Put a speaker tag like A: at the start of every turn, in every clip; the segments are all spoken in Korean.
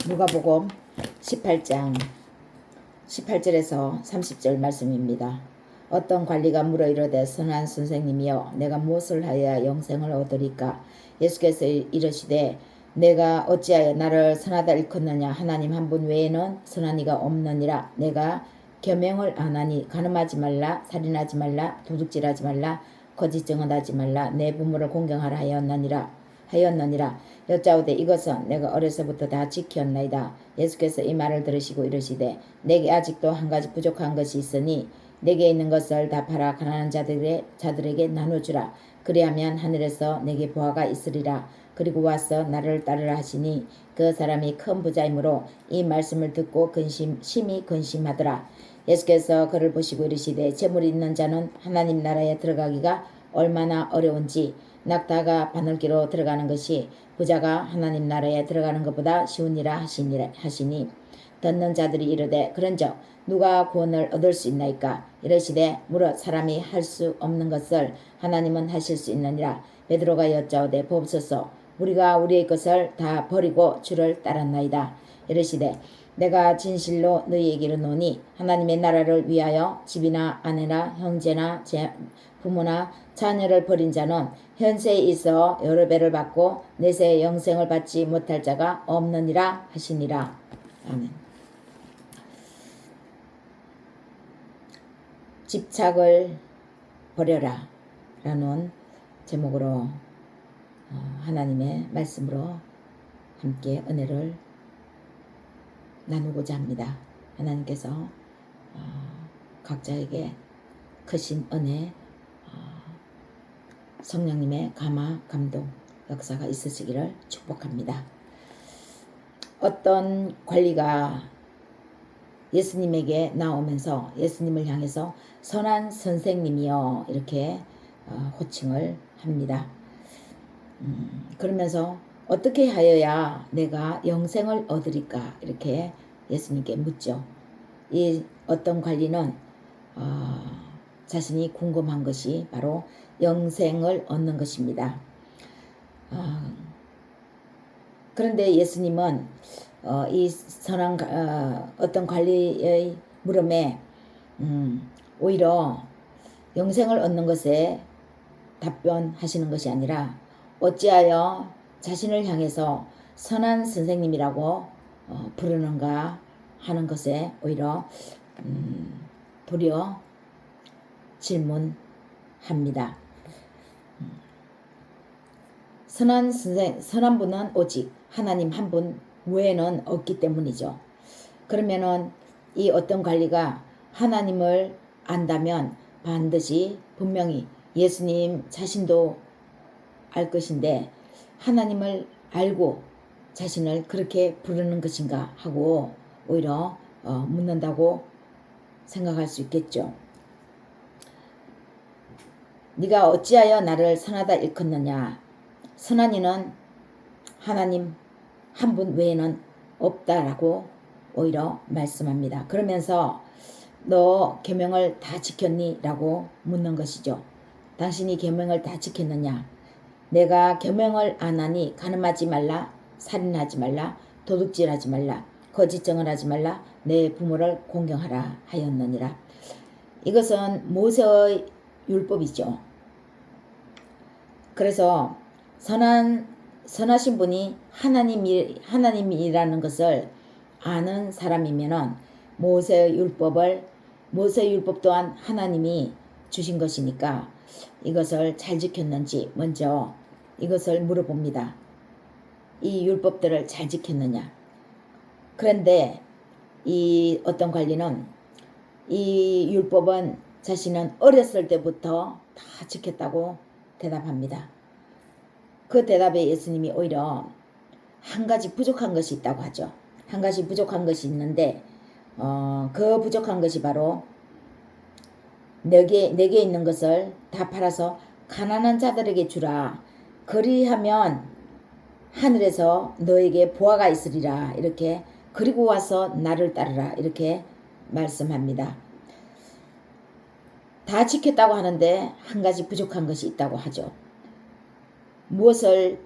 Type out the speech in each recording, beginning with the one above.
A: 누가복음 18장 18절에서 30절 말씀입니다. 어떤 관리가 물어 이르되 선한 선생님이여 내가 무엇을 하여야 영생을 얻으리까? 예수께서 이르시되 내가 어찌하여 나를 선하다 일컫느냐? 하나님 한 분 외에는 선한 이가 없느니라. 내가 계명을 안 하니 간음하지 말라, 살인하지 말라, 도둑질하지 말라, 거짓 증언하지 말라, 내 부모를 공경하라 하였느니라. 여짜오되 이것은 내가 어려서부터 다 지켰나이다. 예수께서 이 말을 들으시고 이르시되 내게 아직도 한 가지 부족한 것이 있으니 내게 있는 것을 다 팔아 가난한 자들에게 나눠주라. 그리하면 하늘에서 내게 보화가 있으리라. 그리고 와서 나를 따르라 하시니 그 사람이 큰 부자이므로 이 말씀을 듣고 심히 근심하더라. 예수께서 그를 보시고 이르시되 재물이 있는 자는 하나님 나라에 들어가기가 얼마나 어려운지 낙타가 바늘기로 들어가는 것이 부자가 하나님 나라에 들어가는 것보다 쉬우니라 하시니 듣는 자들이 이르되 그런즉 누가 구원을 얻을 수 있나이까? 이르시되 무릇 사람이 할 수 없는 것을 하나님은 하실 수 있느니라. 베드로가 여짜오되 보옵소서 우리가 우리의 것을 다 버리고 주를 따랐나이다. 이르시되 내가 진실로 너희에게 이르노니 하나님의 나라를 위하여 집이나 아내나 형제나 부모나 자녀를 버린 자는 현세에 있어 여러 배를 받고 내세 영생을 받지 못할 자가 없느니라 하시니라. 아멘. 집착을 버려라 라는 제목으로 하나님의 말씀으로 함께 은혜를 나누고자 합니다. 하나님께서 각자에게 크신 은혜, 성령님의 감화, 감동, 역사가 있으시기를 축복합니다. 어떤 관리가 예수님에게 나오면서 예수님을 향해서 선한 선생님이여 이렇게 호칭을 합니다. 그러면서 어떻게 하여야 내가 영생을 얻으리까 이렇게 예수님께 묻죠. 이 어떤 관리는 자신이 궁금한 것이 바로 영생을 얻는 것입니다. 그런데 예수님은 이 선한 어떤 관리의 물음에 오히려 영생을 얻는 것에 답변하시는 것이 아니라 어찌하여 자신을 향해서 선한 선생님이라고 부르는가 하는 것에 오히려 도리어 질문합니다. 선한 분은 오직 하나님 한 분 외에는 없기 때문이죠. 그러면은 이 어떤 관리가 하나님을 안다면 반드시 분명히 예수님 자신도 알 것인데 하나님을 알고 자신을 그렇게 부르는 것인가 하고 오히려 묻는다고 생각할 수 있겠죠. 네가 어찌하여 나를 선하다 일컫느냐? 선한 이는 하나님 한 분 외에는 없다라고 오히려 말씀합니다. 그러면서 너 계명을 다 지켰니? 라고 묻는 것이죠. 당신이 계명을 다 지켰느냐? 내가 계명을 안 하니 간음하지 말라, 살인하지 말라, 도둑질하지 말라, 거짓 증언하지 말라, 내 부모를 공경하라 하였느니라. 이것은 모세의 율법이죠. 그래서 선하신 분이 하나님이라는 것을 아는 사람이면은 모세의 율법 또한 하나님이 주신 것이니까 이것을 잘 지켰는지 먼저 이것을 물어봅니다. 이 율법들을 잘 지켰느냐? 그런데 이 어떤 관리는 이 율법은 자신은 어렸을 때부터 다 지켰다고 대답합니다. 그 대답에 예수님이 오히려 한 가지 부족한 것이 있다고 하죠. 한 가지 부족한 것이 있는데 그 부족한 것이 바로 내게 있는 것을 다 팔아서 가난한 자들에게 주라. 그리하면 하늘에서 너에게 보화가 있으리라. 이렇게 그리고 와서 나를 따르라. 이렇게 말씀합니다. 다 지켰다고 하는데 한 가지 부족한 것이 있다고 하죠. 무엇을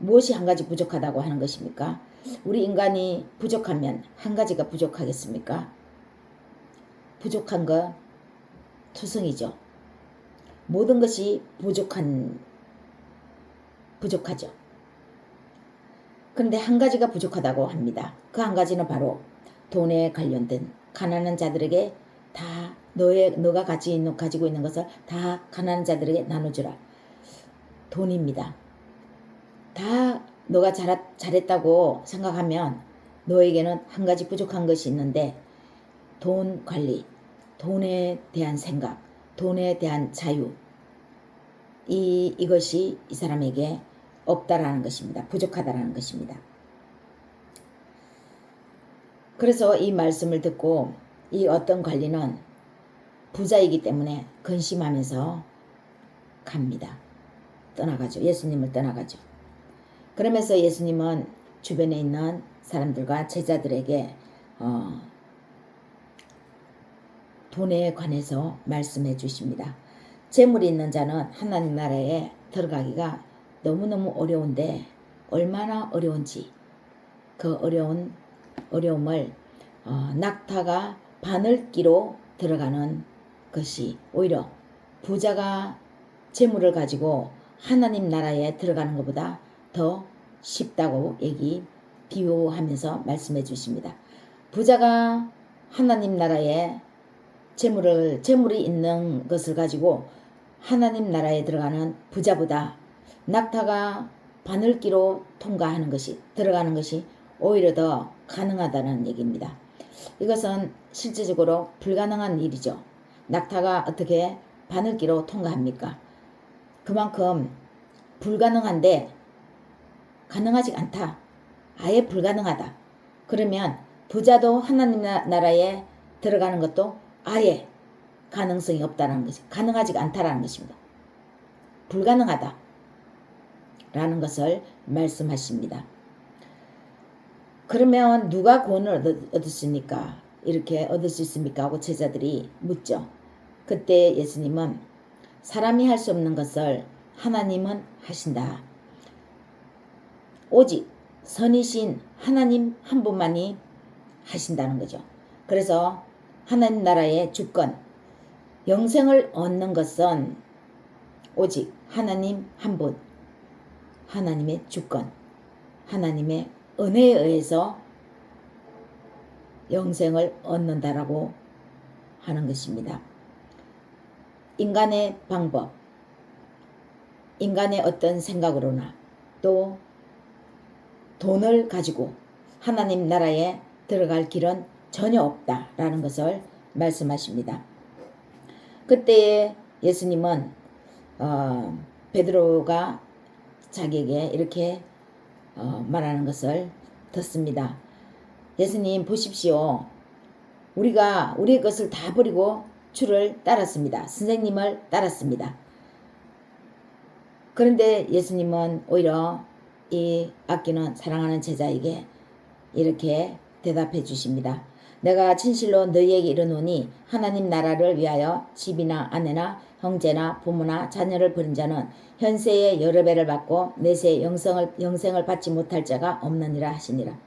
A: 무엇이 한 가지 부족하다고 하는 것입니까? 우리 인간이 부족하면 한 가지가 부족하겠습니까? 부족한 거 투성이죠. 모든 것이 부족하죠. 그런데 한 가지가 부족하다고 합니다. 그 한 가지는 바로 돈에 관련된 가난한 자들에게 다 너가 가지고 있는 것을 다 가난한 자들에게 나눠주라. 돈입니다. 다 너가 잘했다고 생각하면 너에게는 한 가지 부족한 것이 있는데 돈 관리, 돈에 대한 생각, 돈에 대한 자유 이것이 이 사람에게 없다라는 것입니다. 부족하다라는 것입니다. 그래서 이 말씀을 듣고 이 어떤 관리는 부자이기 때문에 근심하면서 갑니다. 떠나가죠. 예수님을 떠나가죠. 그러면서 예수님은 주변에 있는 사람들과 제자들에게 돈에 관해서 말씀해 주십니다. 재물이 있는 자는 하나님 나라에 들어가기가 너무너무 어려운데 얼마나 어려운지 그 어려움을 낙타가 바늘기로 들어가는 것이 오히려 부자가 재물을 가지고 하나님 나라에 들어가는 것보다 더 쉽다고 비유하면서 말씀해 주십니다. 부자가 하나님 나라에 재물이 있는 것을 가지고 하나님 나라에 들어가는 부자보다 낙타가 바늘기로 들어가는 것이 오히려 더 가능하다는 얘기입니다. 이것은 실질적으로 불가능한 일이죠. 낙타가 어떻게 바늘기로 통과합니까? 그만큼 불가능한데 가능하지 않다. 아예 불가능하다. 그러면 부자도 하나님 나라에 들어가는 것도 아예 가능성이 없다라는 것이 가능하지 않다라는 것입니다. 불가능하다 라는 것을 말씀하십니다. 그러면 누가 구원을 얻었습니까? 이렇게 얻을 수 있습니까? 하고 제자들이 묻죠. 그때 예수님은 사람이 할 수 없는 것을 하나님은 하신다. 오직 선이신 하나님 한 분만이 하신다는 거죠. 그래서 하나님 나라의 주권, 영생을 얻는 것은 오직 하나님 한 분, 하나님의 주권, 하나님의 은혜에 의해서 영생을 얻는다라고 하는 것입니다. 인간의 방법, 인간의 어떤 생각으로나 또 돈을 가지고 하나님 나라에 들어갈 길은 전혀 없다라는 것을 말씀하십니다. 그때에 예수님은 베드로가 자기에게 이렇게 말하는 것을 듣습니다. 예수님 보십시오. 우리가 우리의 것을 다 버리고 주를 따랐습니다. 선생님을 따랐습니다. 그런데 예수님은 오히려 이 아끼는 사랑하는 제자에게 이렇게 대답해 주십니다. 내가 진실로 너희에게 이르노니 하나님 나라를 위하여 집이나 아내나 형제나 부모나 자녀를 버린 자는 현세에 여러 배를 받고 내세에 영생을 받지 못할 자가 없느니라 하시니라.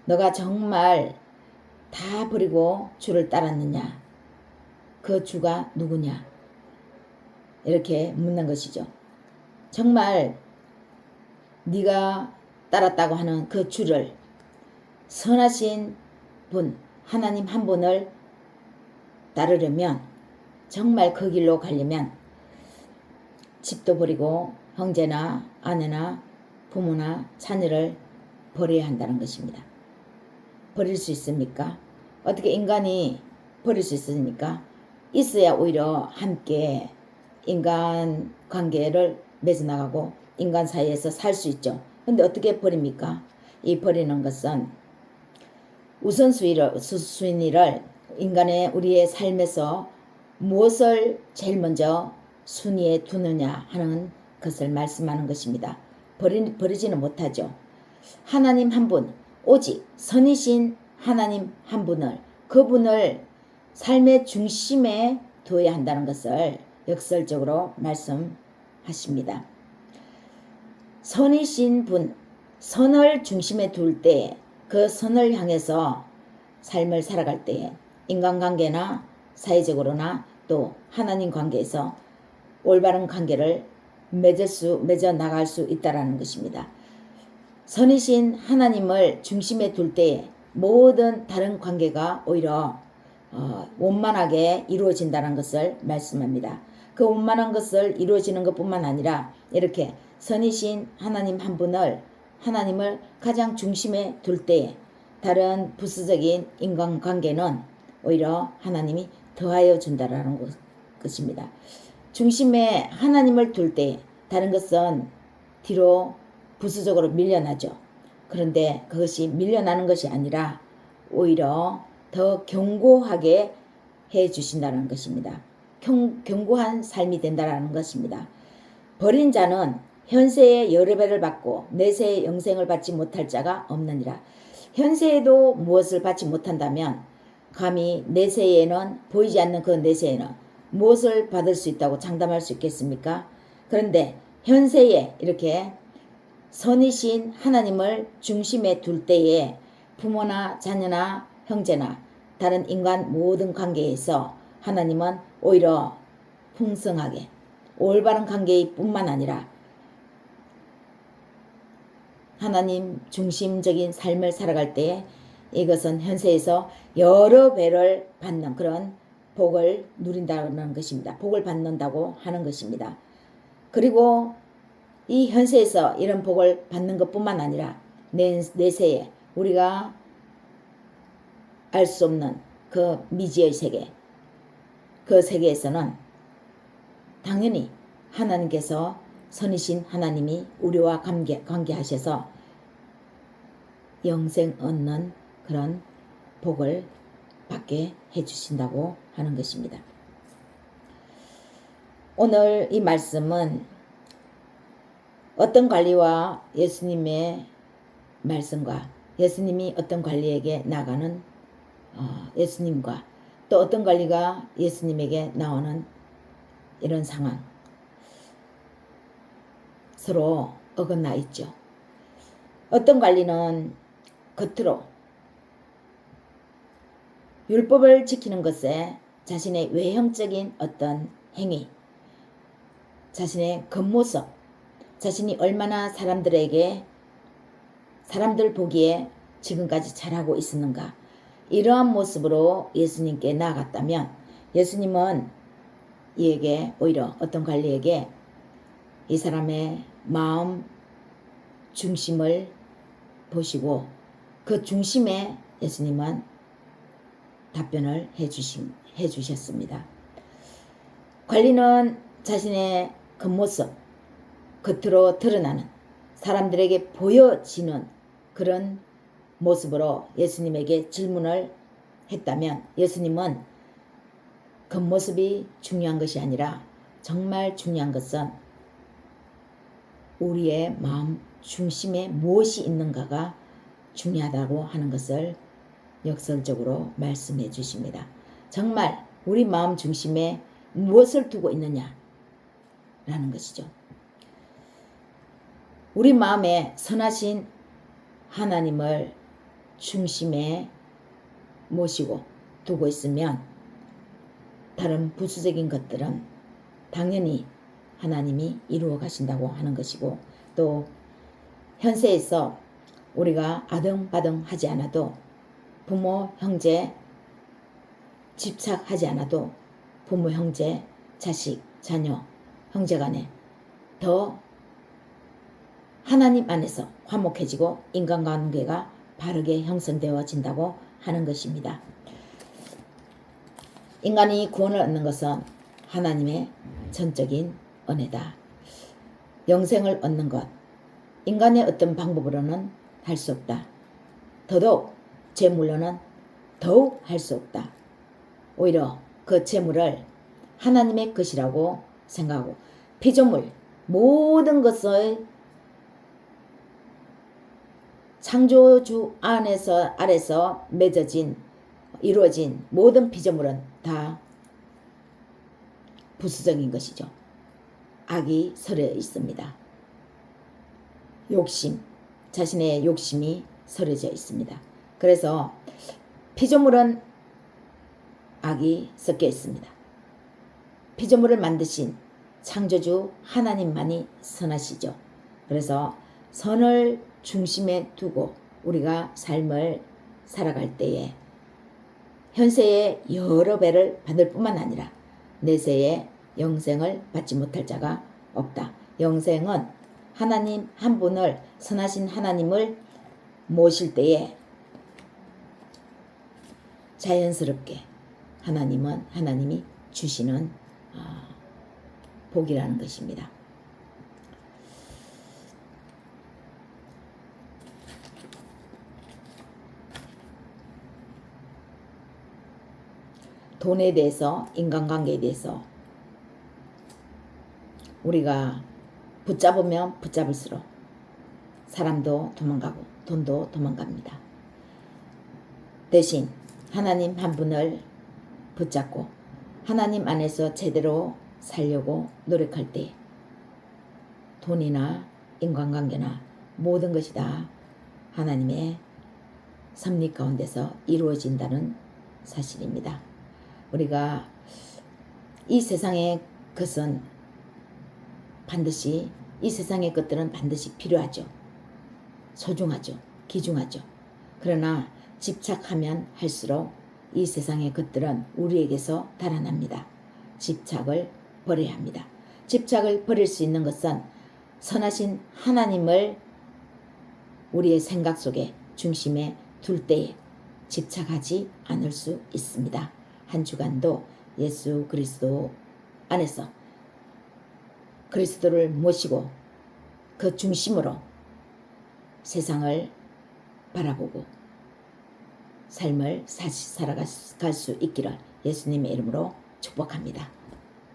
A: 너가 정말 다 버리고 주를 따랐느냐? 그 주가 누구냐? 이렇게 묻는 것이죠. 정말 네가 따랐다고 하는 그 주를 선하신 분, 하나님 한 분을 따르려면 정말 그 길로 가려면 집도 버리고 형제나 아내나 부모나 자녀를 버려야 한다는 것입니다. 버릴 수 있습니까? 어떻게 인간이 버릴 수 있습니까? 있어야 오히려 함께 인간 관계를 맺어나가고 인간 사이에서 살 수 있죠. 근데 어떻게 버립니까? 이 버리는 것은 우선순위를 우리의 삶에서 무엇을 제일 먼저 순위에 두느냐 하는 것을 말씀하는 것입니다. 버리지는 못하죠. 하나님 한 분, 오직 선이신 하나님 한 분을, 그분을 삶의 중심에 두어야 한다는 것을 역설적으로 말씀하십니다. 선이신 분, 선을 중심에 둘 때, 그 선을 향해서 삶을 살아갈 때 인간관계나 사회적으로나 또 하나님 관계에서 올바른 관계를 맺어 나갈 수 있다라는 것입니다. 선이신 하나님을 중심에 둘 때에 모든 다른 관계가 오히려 원만하게 이루어진다는 것을 말씀합니다. 그 원만한 것을 이루어지는 것뿐만 아니라 이렇게 선이신 하나님 한 분을 하나님을 가장 중심에 둘 때에 다른 부수적인 인간관계는 오히려 하나님이 더하여 준다라는 것입니다. 중심에 하나님을 둘 때 다른 것은 뒤로 부수적으로 밀려나죠. 그런데 그것이 밀려나는 것이 아니라 오히려 더 견고하게 해 주신다는 것입니다. 견고한 삶이 된다는 것입니다. 버린 자는 현세의 여러 배를 받고 내세의 영생을 받지 못할 자가 없느니라. 현세에도 무엇을 받지 못한다면 감히 내세에는 보이지 않는 그 내세에는 무엇을 받을 수 있다고 장담할 수 있겠습니까? 그런데 현세에 이렇게 선이신 하나님을 중심에 둘 때에 부모나 자녀나 형제나 다른 인간 모든 관계에서 하나님은 오히려 풍성하게 올바른 관계뿐만 아니라 하나님 중심적인 삶을 살아갈 때 이것은 현세에서 여러 배를 받는 그런 복을 누린다는 것입니다. 복을 받는다고 하는 것입니다. 그리고 이 현세에서 이런 복을 받는 것뿐만 아니라 내세에 우리가 알 수 없는 그 미지의 세계, 그 세계에서는 당연히 하나님께서 선이신 하나님이 우리와 관계하셔서 영생 얻는 그런 복을 받게 해주신다고 하는 것입니다. 오늘 이 말씀은 어떤 관리와 예수님의 말씀과 예수님이 어떤 관리에게 나가는 예수님과 또 어떤 관리가 예수님에게 나오는 이런 상황 서로 어긋나 있죠. 어떤 관리는 겉으로 율법을 지키는 것에 자신의 외형적인 어떤 행위, 자신의 겉모습, 자신이 얼마나 사람들 보기에 지금까지 잘하고 있었는가 이러한 모습으로 예수님께 나아갔다면 예수님은 이에게 오히려 어떤 관리에게 이 사람의 마음 중심을 보시고 그 중심에 예수님은 답변을 해주셨습니다. 관리는 자신의 겉모습, 겉으로 드러나는 사람들에게 보여지는 그런 모습으로 예수님에게 질문을 했다면 예수님은 겉모습이 중요한 것이 아니라 정말 중요한 것은 우리의 마음 중심에 무엇이 있는가가 중요하다고 하는 것을 역설적으로 말씀해 주십니다. 정말 우리 마음 중심에 무엇을 두고 있느냐라는 것이죠. 우리 마음에 선하신 하나님을 중심에 모시고 두고 있으면 다른 부수적인 것들은 당연히 하나님이 이루어 가신다고 하는 것이고 또 현세에서 우리가 아등바등 하지 않아도 부모, 형제 집착하지 않아도 부모, 형제, 자식, 자녀, 형제간에 더 하나님 안에서 화목해지고 인간관계가 바르게 형성되어진다고 하는 것입니다. 인간이 구원을 얻는 것은 하나님의 전적인 은혜다. 영생을 얻는 것, 인간의 어떤 방법으로는 할 수 없다. 더더욱 재물로는 더욱 할 수 없다. 오히려 그 재물을 하나님의 것이라고 생각하고 피조물 모든 것의 창조주 아래서 맺어진 이루어진 모든 피조물은 다 부수적인 것이죠. 악이 서려 있습니다. 욕심, 자신의 욕심이 서려져 있습니다. 그래서 피조물은 악이 섞여 있습니다. 피조물을 만드신 창조주 하나님만이 선하시죠. 그래서 선을 중심에 두고 우리가 삶을 살아갈 때에 현세의 여러 배를 받을 뿐만 아니라 내세의 영생을 받지 못할 자가 없다. 영생은 하나님 한 분을, 선하신 하나님을 모실 때에 자연스럽게 하나님이 주시는 복이라는 것입니다. 돈에 대해서, 인간관계에 대해서 우리가 붙잡으면 붙잡을수록 사람도 도망가고 돈도 도망갑니다. 대신 하나님 한 분을 붙잡고 하나님 안에서 제대로 살려고 노력할 때 돈이나 인간관계나 모든 것이 다 하나님의 섭리 가운데서 이루어진다는 사실입니다. 우리가 이 세상의 것은 반드시, 이 세상의 것들은 반드시 필요하죠. 소중하죠. 귀중하죠. 그러나 집착하면 할수록 이 세상의 것들은 우리에게서 달아납니다. 집착을 버려야 합니다. 집착을 버릴 수 있는 것은 선하신 하나님을 우리의 생각 속에 중심에 둘 때에 집착하지 않을 수 있습니다. 한 주간도 예수 그리스도 안에서 그리스도를 모시고 그 중심으로 세상을 바라보고 삶을 살아갈 수 있기를 예수님의 이름으로 축복합니다.